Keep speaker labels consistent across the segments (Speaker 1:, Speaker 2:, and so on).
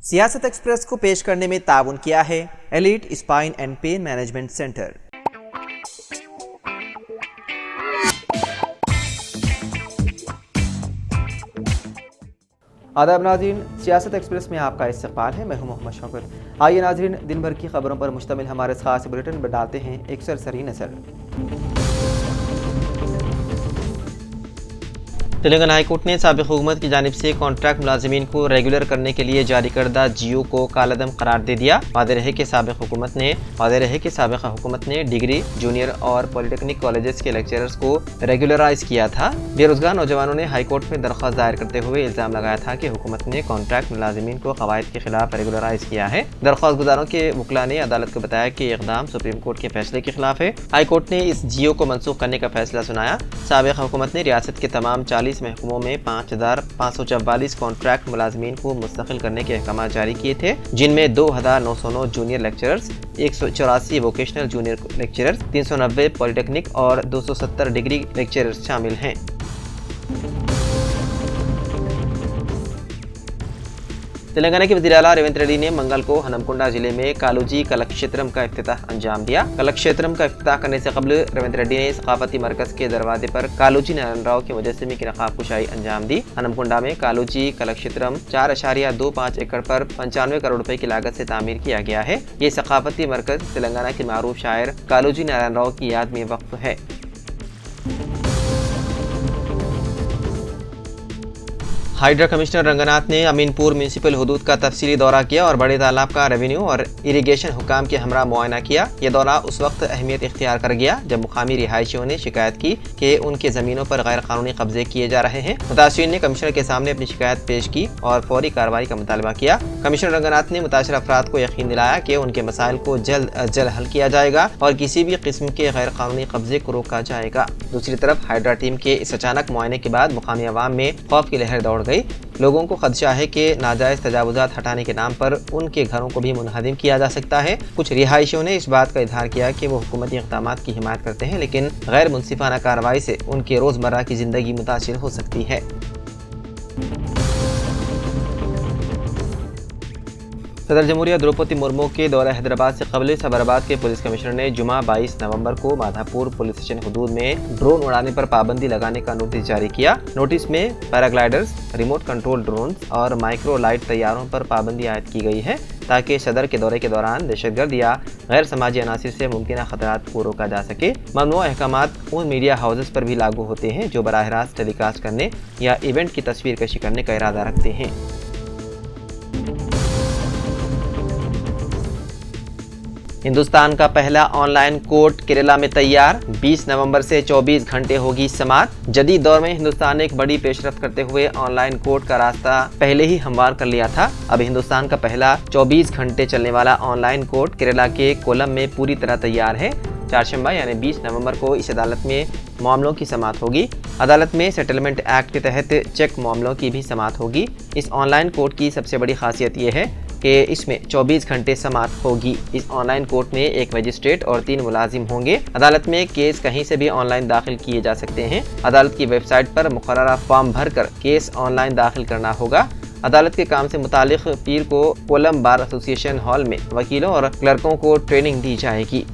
Speaker 1: सियासत एक्सप्रेस को पेश करने में ताउन किया है elite spine and pain management centre. आदाब नाज़रीन, सियासत एक्सप्रेस में आपका इस्तकबाल है। मैं हूं मोहम्मद शौकत। आइए नाज़रीन, दिन भर की खबरों पर मुश्तमिल हमारे खास बुलेटिन पर डालते हैं एक सरसरी नज़र। तेलंगाना हाईकोर्ट ने साबिक़ हुकूमत की जानिब से कॉन्ट्रैक्ट मुलाजिमीन को रेगुलर करने के लिए जारी करदा जियो को कालादम करार दे दिया। वाज़ेह रहे कि साबिक़ हुकूमत ने डिग्री, जूनियर और पॉलिटेक्निक कॉलेजेस के लेक्चरर्स को रेगुलराइज किया था। बेरोजगार नौजवानों ने हाईकोर्ट में दरख्वास्त दायर करते हुए इल्ज़ाम लगाया था कि हुकूमत ने कॉन्ट्रैक्ट मुलाजिमीन को क़वाइद के खिलाफ रेगुलराइज किया है। दरख्वास्त गुजारों के वकला ने अदालत को बताया कि इक़दाम सुप्रीम कोर्ट के फैसले के खिलाफ है। हाईकोर्ट ने इस जियो को मनसूख करने का फैसला सुनाया। साबिक़ हुकूमत ने रियासत के तमाम 40 महकमों में 5544 कॉन्ट्रैक्ट मुलाजमीन को मुस्तकिल करने के अहकाम जारी किए थे, जिनमें 2909 junior lecturers, 184 vocational junior lecturers, 390 polytechnic और 270 डिग्री लेक्चरर्स शामिल हैं। तेलंगाना के वज़ीर आला रेवंत रेड्डी ने मंगल को हनमकुंडा जिले में कालूजी कलाक्षेत्रम का इफ्तिताह अंजाम दिया। कलाक्षेत्रम का इफ्तिताह करने से कबल रेवंत रेड्डी ने सकाफती मरकज के दरवाजे पर कालूजी नारायण राव के मुजस्समे की नकाब कुशाई अंजाम दी। हनमकुंडा में कालूजी कलाक्षेत्रम 4.25 एकड़ पर 95 करोड़ रुपए की लागत से तामीर किया गया है। ये सकाफती मरकज तेलंगाना के मारूफ शायर कालूजी नारायण राव की याद में वक्फ है। हाइड्रा कमिश्नर रंगनाथ ने अमीनपुर म्यूनसिपल हुदूद का तफसीली दौरा किया और बड़े तालाब का रेवेन्यू और इरिगेशन हुकाम के हमरा मुआयना किया। यह दौरा उस वक्त अहमियत इख्तियार कर गया जब मुकामी रिहायशियों ने शिकायत की कि उनके ज़मीनों पर गैर कानूनी कब्जे किए जा रहे हैं। मुतासिरीन ने कमिश्नर के सामने अपनी शिकायत पेश की और फौरी कार्रवाई का मुतालबा किया। कमिश्नर रंगनाथ ने मुतासर अफराद को यकीन दिलाया कि उनके मसाइल को जल्द अज जल्द हल किया जाएगा और किसी भी किस्म के गैर कानूनी कब्जे को रोका जाएगा। दूसरी तरफ हाइड्रा टीम के इस अचानक मुआयने के बाद मुकामी अवाम में खौफ की लहर दौड़ गई। लोगों को खदशा है कि नाजायज तजावुजात हटाने के नाम पर उनके घरों को भी मुनहदिम किया जा सकता है। कुछ रिहायशियों ने इस बात का इजहार किया कि वो हुकूमती इक़दामात की हिमायत करते हैं, लेकिन गैर मुनसिफाना कार्रवाई से उनके रोज़मर्रा की ज़िंदगी मुतासिर हो सकती है। सदर जमहूरिया द्रौपदी मुर्मू के दौरा हैदराबाद से कबल सबराबाद के पुलिस कमिश्नर ने जुमा 22 नवंबर को माधापुर पुलिस स्टेशन हुदूद में ड्रोन उड़ाने पर पाबंदी लगाने का नोटिस जारी किया। नोटिस में पैराग्लाइडर्स, रिमोट कंट्रोल ड्रोन्स और माइक्रो लाइट तैयारों पर पाबंदी आयद की गई है ताकि सदर के दौरे के दौरान दहशतगर्द या गैर समाजी अनासिर से मुमकिन खतरात को रोका जा सके। ममनुआ अहकामात उन मीडिया हाउसेस पर भी लागू होते हैं जो बराह रास्त टेलीकास्ट करने या इवेंट की तस्वीर कशी करने का इरादा रखते हैं। हिंदुस्तान का पहला ऑनलाइन कोर्ट केरला में तैयार। 20 नवंबर से 24 घंटे होगी समाअत। जदीद दौर में हिंदुस्तान ने एक बड़ी पेशरफ्त करते हुए ऑनलाइन कोर्ट का रास्ता पहले ही हमवार कर लिया था। अब हिंदुस्तान का पहला 24 घंटे चलने वाला ऑनलाइन कोर्ट केरला के कोलम में पूरी तरह तैयार है। चारशंबा यानी 20 नवंबर को इस अदालत में मामलों की समाअत होगी। अदालत में सेटलमेंट एक्ट के तहत चेक मामलों की भी समाअत होगी। इस ऑनलाइन कोर्ट की सबसे बड़ी खासियत यह है कि इसमें 24 घंटे समाअत होगी। इस ऑनलाइन कोर्ट में एक मजिस्ट्रेट और 3 मुलाजिम होंगे। अदालत में केस कहीं से भी ऑनलाइन दाखिल किए जा सकते हैं। अदालत की वेबसाइट पर मुकर्ररा फॉर्म भरकर केस ऑनलाइन दाखिल करना होगा। अदालत के काम से मुतालिक पीर को कोलम बार एसोसिएशन हॉल में वकीलों और क्लर्कों को ट्रेनिंग दी जाएगी।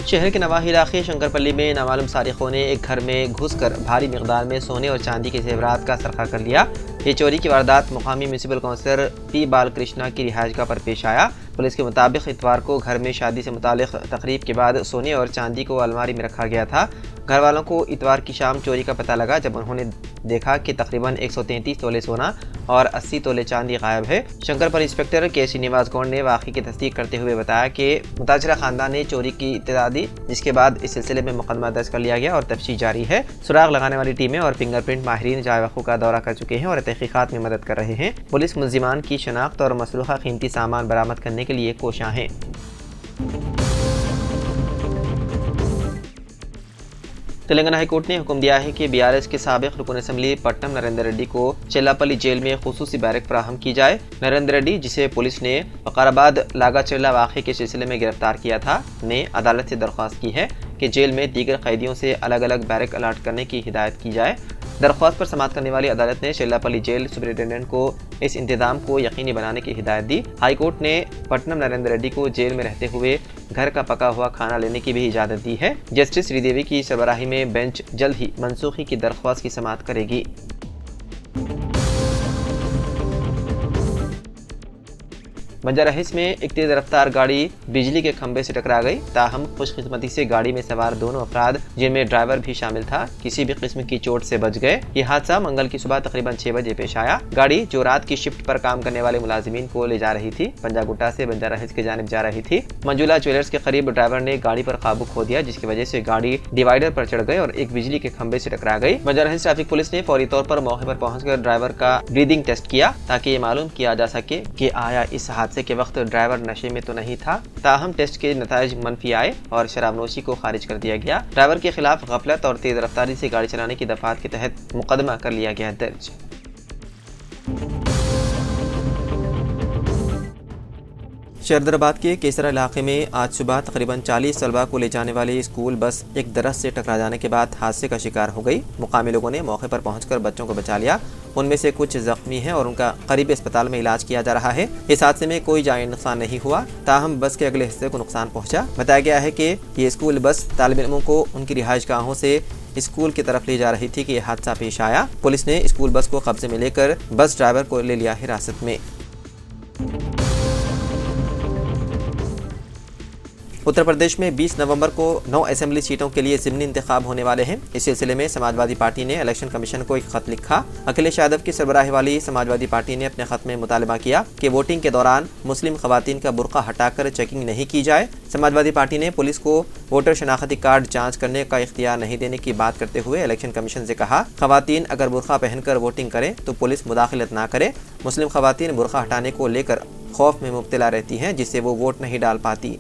Speaker 1: शहर के नवाही इलाके शंकरपल्ली में नामालूम सारिकों ने एक घर में घुसकर भारी मिकदार में सोने और चांदी के जेवरात का सरका कर लिया। ये चोरी की वारदात मुकामी म्यूनसिपल काउंसलर पी बालकृष्णा की रिहाइशगाह पर पेश आया। पुलिस के मुताबिक इतवार को घर में शादी से मुतालिक तकरीब के बाद सोने और चांदी को अलमारी में रखा गया था। घर वालों को इतवार की शाम चोरी का पता लगा जब उन्होंने देखा कि तकरीबन 133 तोले सोना और 80 तोले चांदी गायब है। शंकरपल्ली इंस्पेक्टर के श्रीनिवास गौड़ ने वाक़ई की तस्दीक करते हुए बताया कि मुतासरा खानदान ने चोरी की इत्तला दी, जिसके बाद इस सिलसिले में मुकदमा दर्ज कर लिया गया और तफ्तीश जारी है। सुराग लगाने वाली टीमें और फिंगरप्रिंट माहिरीन जाए वक़्त का दौरा कर चुके हैं और तहकीकात में मदद कर रहे हैं। पुलिस मुल्ज़िमान की शनाख्त और मसरूक़ा कीमती सामान बरामद करने के लिए कोशां है। तेलंगाना हाईकोर्ट ने हुक्म दिया है कि बीआरएस के साबिक़ रुकन असम्बली पट्टम नरेंद्र रेड्डी को चेल्लापल्ली जेल में खुसूसी बैरक फराहम की जाए। नरेंद्र रेड्डी, जिसे पुलिस ने वकाराबाद लागाचेल्ला वाक़े के सिलसिले में गिरफ्तार किया था, ने अदालत से दरख्वास्त की है कि जेल में दीगर कैदियों से अलग अलग बैरक अलाट करने की हिदायत की जाए। दरख्वास्त पर समाअत करने वाली अदालत ने शेल्लापल्ली जेल सुपरिटेंडेंट को इस इंतजाम को यकीनी बनाने की हिदायत दी। हाईकोर्ट ने पट्टनम नरेंद्र रेड्डी को जेल में रहते हुए घर का पका हुआ खाना लेने की भी इजाजत दी है। जस्टिस श्रीदेवी की सरबराही में बेंच जल्द ही मनसूखी की दरख्वास्त की समाअत करेगी। बंजारा हिल्स में एक तेज रफ्तार गाड़ी बिजली के खंभे से टकरा गई। ताहम खुशकिस्मती से गाड़ी में सवार दोनों अफराद, जिनमें ड्राइवर भी शामिल था, किसी भी किस्म की चोट से बच गए। ये हादसा मंगल की सुबह तकरीबन 6 बजे पेश आया। गाड़ी जो रात की शिफ्ट पर काम करने वाले मुलाजिमीन को ले जा रही थी, पंजागुट्टा से बंजारा हिल्स की जानिब जा रही थी। मंजुला ज्वेलर्स के करीब ड्राइवर ने गाड़ी पर काबू खो दिया, जिसकी वजह से गाड़ी डिवाइडर पर चढ़ गई और एक बिजली के खंभे से टकरा गई। बंजारा हिल्स ट्रैफिक पुलिस ने फौरी तौर पर मौके पर पहुंचकर ड्राइवर का ब्रीदिंग टेस्ट किया, ताकि ये मालूम किया जा सके कि आया इस हादसे के वक्त ड्राइवर नशे में तो नहीं था। ताहम टेस्ट के नताइज मनफी आए और शराबनोशी को खारिज कर दिया गया। ड्राइवर के खिलाफ गफलत और तेज रफ्तारी से गाड़ी चलाने की दफात के तहत मुकदमा कर लिया गया दर्ज। शहरदराबाद के केसरा इलाके में आज सुबह तकरीबन 40 तलबा को ले जाने वाली स्कूल बस एक दरख्त से टकरा जाने के बाद हादसे का शिकार हो गई। मुकामी लोगों ने मौके पर पहुंचकर बच्चों को बचा लिया। उनमें से कुछ जख्मी हैं और उनका करीबी अस्पताल में इलाज किया जा रहा है। इस हादसे में कोई जानी नुकसान नहीं हुआ, ताहम बस के अगले हिस्से को नुकसान पहुंचा। बताया गया है कि ये स्कूल बस तालिब इल्मों को उनकी रिहाइश गाहों से स्कूल की तरफ ले जा रही थी कि यह हादसा पेश आया। पुलिस ने स्कूल बस को कब्जे में लेकर बस ड्राइवर को ले लिया हिरासत में। उत्तर प्रदेश में 20 नवंबर को 9 असेंबली सीटों के लिए ज़िमनी इंतखाब होने वाले हैं। इस सिलसिले में समाजवादी पार्टी ने इलेक्शन कमीशन को एक खत लिखा। अखिलेश यादव की सरबराही वाली समाजवादी पार्टी ने अपने खत में मुतालबा किया कि वोटिंग के दौरान मुस्लिम खवातीन का बुर्का हटाकर चेकिंग नहीं की जाए। समाजवादी पार्टी ने पुलिस को वोटर शनाख्ती कार्ड जाँच करने का इख्तियार नहीं देने की बात करते हुए इलेक्शन कमीशन से कहा, खवातीन अगर बुर्का पहनकर वोटिंग करें तो पुलिस मुदाखलत ना करे। मुस्लिम खवातीन बुर्का हटाने को लेकर खौफ में मुब्तला रहती हैं, जिससे वो वोट नहीं डाल पाती।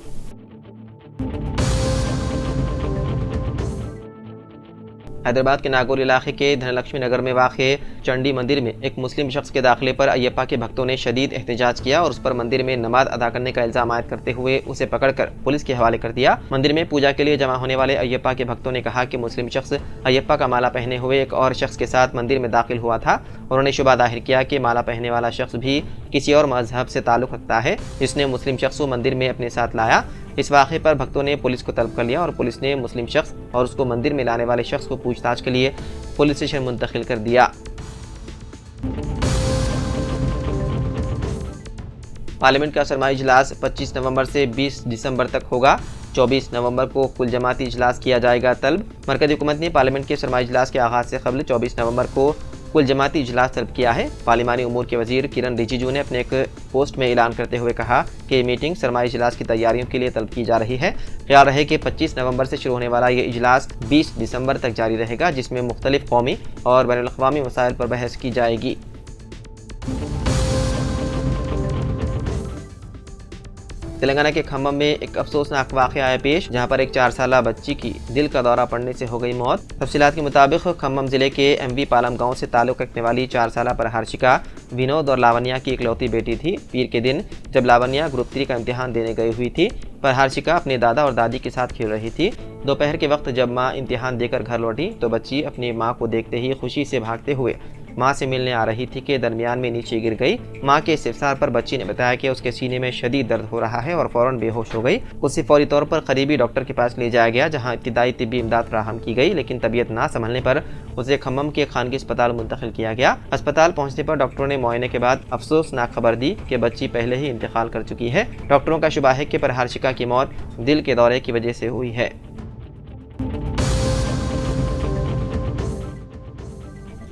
Speaker 1: हैदराबाद के नागौर इलाके के धनलक्ष्मी नगर में वाक़े चंडी मंदिर में एक मुस्लिम शख्स के दाखिले पर अयप्पा के भक्तों ने शदीद एहतजाज किया और उस पर मंदिर में नमाज अदा करने का इल्ज़ाम आयद करते हुए उसे पकड़कर पुलिस के हवाले कर दिया। मंदिर में पूजा के लिए जमा होने वाले अयप्पा के भक्तों ने कहा कि मुस्लिम शख्स अयप्पा का माला पहने हुए एक और शख्स के साथ मंदिर में दाखिल हुआ था। उन्होंने शुबा जाहिर किया कि माला पहने वाला शख्स भी किसी और मजहब से ताल्लुक़ रखता है, जिसने मुस्लिम शख्स को मंदिर में अपने साथ लाया। इस वाक़े पर भक्तों ने पुलिस को तलब कर लिया और पुलिस ने मुस्लिम शख्स और उसको मंदिर में लाने वाले शख्स को पूछताछ के लिए पुलिस स्टेशन मुंतकिल कर दिया। पार्लियामेंट का सरमाई इजलास 25 नवंबर से 20 दिसंबर तक होगा। 24 नवंबर को कुल जमाती इजलास किया जाएगा तलब। मरकज़ी हुकूमत ने पार्लियामेंट के सरमाई इजलास के आगाज़ से कबल 24 नवंबर को कुल जमाती इजलास तलब किया है। पार्लिमानी उमूर के वजीर किरण रिजिजू ने अपने एक पोस्ट में ऐलान करते हुए कहा कि मीटिंग सरमाई इजलास की तैयारियों के लिए तलब की जा रही है। ख्याल रहे कि 25 नवंबर से शुरू होने वाला ये इजलास 20 दिसंबर तक जारी रहेगा, जिसमें मुख्तलिफ कौमी और बैनुल अक़वामी मसाइल पर बहस की जाएगी। तेलंगाना के खम्मम में एक अफसोसनाक वाक़या आया पेश, जहां पर एक 4 साला बच्ची की दिल का दौरा पड़ने से हो गई मौत। तफसीलात के मुताबिक खम्मम ज़िले के MV पालम गांव से ताल्लुक़ रखने वाली 4 साला प्रहार्शिका विनोद और लावण्या की इकलौती बेटी थी। पीर के दिन जब लावण्या ग्रुप 3 का इम्तिहान देने गई हुई थी, प्रहार्शिका अपने दादा और दादी के साथ खेल रही थी। दोपहर के वक्त जब माँ इम्तिहान देकर घर लौटी तो बच्ची अपनी माँ को देखते ही खुशी से भागते हुए माँ से मिलने आ रही थी कि दरमियान में नीचे गिर गई। माँ के इस्तिफसार पर बच्ची ने बताया कि उसके सीने में शदीद दर्द हो रहा है और फौरन बेहोश हो गई। उसे फौरी तौर पर करीबी डॉक्टर के पास ले जाया गया, जहाँ इब्तिदाई तिब्बी इमदाद फराहम की गई, लेकिन तबीयत ना संभलने पर उसे खम्मम के खानगी अस्पताल मुंतकिल किया गया। अस्पताल पहुँचने पर डॉक्टरों ने मुआयने के बाद अफसोसनाक खबर दी कि बच्ची पहले ही इंतकाल कर चुकी है। डॉक्टरों का शुबा है कि प्रहार्शिका की मौत दिल के दौरे की वजह से हुई है।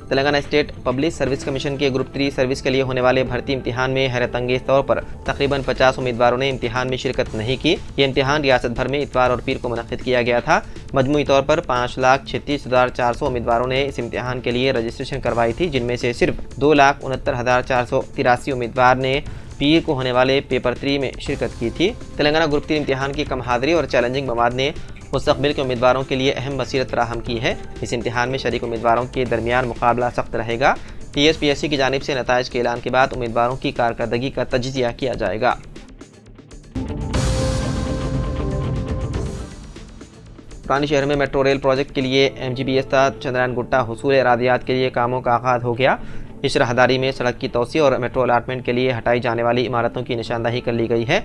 Speaker 1: Telangana state public service commission के ग्रुप 3 सर्विस के लिए होने वाले भर्ती इम्तिहान में हैरत अंगेज तौर पर तकरीबन 50 उम्मीदवारों ने इम्तिहान में शिरकत नहीं की। ये इम्तिहान रियासत भर में इतवार और पीर को मुनक्किद किया गया था। मजमूई तौर पर 5,36,400 उम्मीदवारों ने इस इम्तिहान के लिए रजिस्ट्रेशन करवाई थी, जिनमें से सिर्फ 2,69,483 उम्मीदवार ने पीर को होने वाले पेपर 3 में शिरकत की थी। तेलंगाना ग्रुप 3 इम्तिहान की कम हाज़िरी और चैलेंजिंग मवाद ने मुस्तक़बिल के उम्मीदवारों के लिए अहम बसीरत फराहम की है। इस इम्तिहान में शरीक उम्मीदवारों के दरमियान मुकाबला सख्त रहेगा। TSPSC की जानिब से नताइज के ऐलान के बाद उम्मीदवारों की कारकर्दगी का तज्ज़िया किया जाएगा। पुरानी शहर में मेट्रो रेल प्रोजेक्ट के लिए MGBS चंद्रायन गुट्टा हुसूल इरादियात के लिए कामों का आगाज हो गया। इस राहदारी में सड़क की तोसी और मेट्रो अलाटमेंट के लिए हटाई जाने वाली इमारतों की निशानदही कर ली गई है।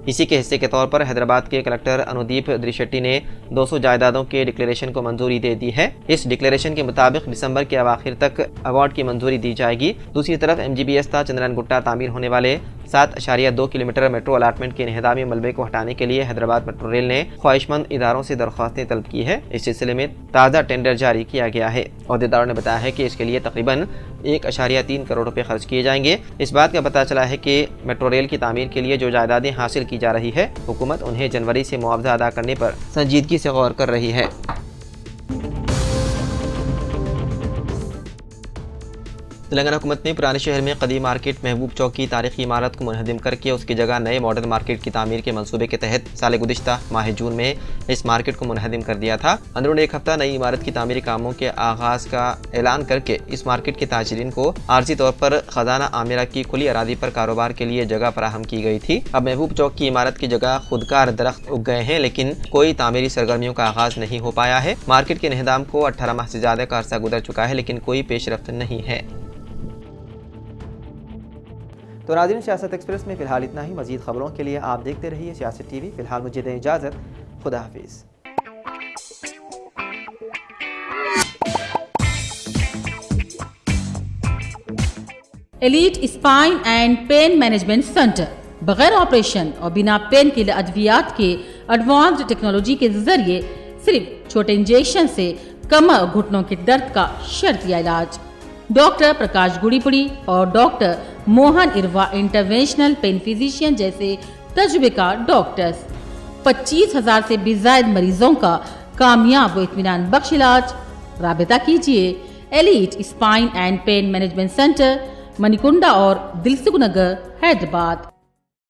Speaker 1: इसी के हिस्से के तौर पर हैदराबाद के कलेक्टर अनुदीप द्रिशेट्टी ने 200 जायदादों के डिक्लेरेशन को मंजूरी दे दी है। इस डिक्लेरेशन के मुताबिक दिसंबर के अवाखिर तक अवार्ड की मंजूरी दी जाएगी। दूसरी तरफ MGBS चंद्रायन गुट्टा तामीर होने वाले 7.2 किलोमीटर मेट्रो अलाटमेंट के इन्हदामी मलबे को हटाने के लिए हैदराबाद मेट्रो रेल ने ख्वाहिशमंद इदारों से दरख्वास्तें तलब की है। इस सिलसिले में ताज़ा टेंडर जारी किया गया है। अहदेदारों ने बताया है कि इसके लिए तकरीबन 1.3 करोड़ रुपए खर्च किए जाएंगे। इस बात का पता चला है कि मेट्रो रेल की तामीर के लिए जो जायदादें हासिल की जा रही है, हुकूमत उन्हें जनवरी से मुआवजा अदा करने पर संजीदगी से गौर कर रही है। तेलंगाना हुकूमत ने पुराने शहर में कदीम मार्केट महबूब चौक की तारीखी इमारत को मुनहदिम करके उसकी जगह नए मॉडर्न मार्केट की तामीर के मंसूबे के तहत साल गुज़िश्ता माह जून में इस मार्केट को मुनहदिम कर दिया था। अंदरून एक हफ्ता नई इमारत की तामीरी कामों के आगाज का ऐलान करके इस मार्केट के ताजरीन को आर्जी तौर पर खजाना आमिरा की खुली अरादी पर कारोबार के लिए जगह फराहम की गई थी। अब महबूब चौक की इमारत की जगह खुदकार दरख्त उग गए हैं, लेकिन कोई तामीरी सरगर्मियों का आगाज नहीं हो पाया है। मार्केट के इन्हदाम को 18 माह से ज्यादा का अरसा गुजर चुका है, लेकिन कोई पेशरफ्त नहीं है। तो नाज़रीन, सियासत एक्सप्रेस में फिलहाल इतना ही। मजीद खबरों के लिए आप देखते रहिए सियासत TV। फिलहाल मुझे दें इजाज़त। खुदा हाफिज़।
Speaker 2: Elite spine and pain management centre बगैर ऑपरेशन और बिना पेन किलर अद्वियात के एडवांस्ड टेक्नोलॉजी के जरिए सिर्फ छोटे इंजेक्शन से कमर और घुटनों के दर्द का शर्तिया इलाज। डॉक्टर प्रकाश गुड़ीपुड़ी और doctor Mohan Irva interventional pain physician जैसे तजुर्बेकार डॉक्टर्स 25,000 से भी ज्यादा मरीजों का कामयाब व इत्मीनान बख्श इलाज। राबिता कीजिए elite spine and pain management centre, Manikunda और दिलसुख नगर, हैदराबाद।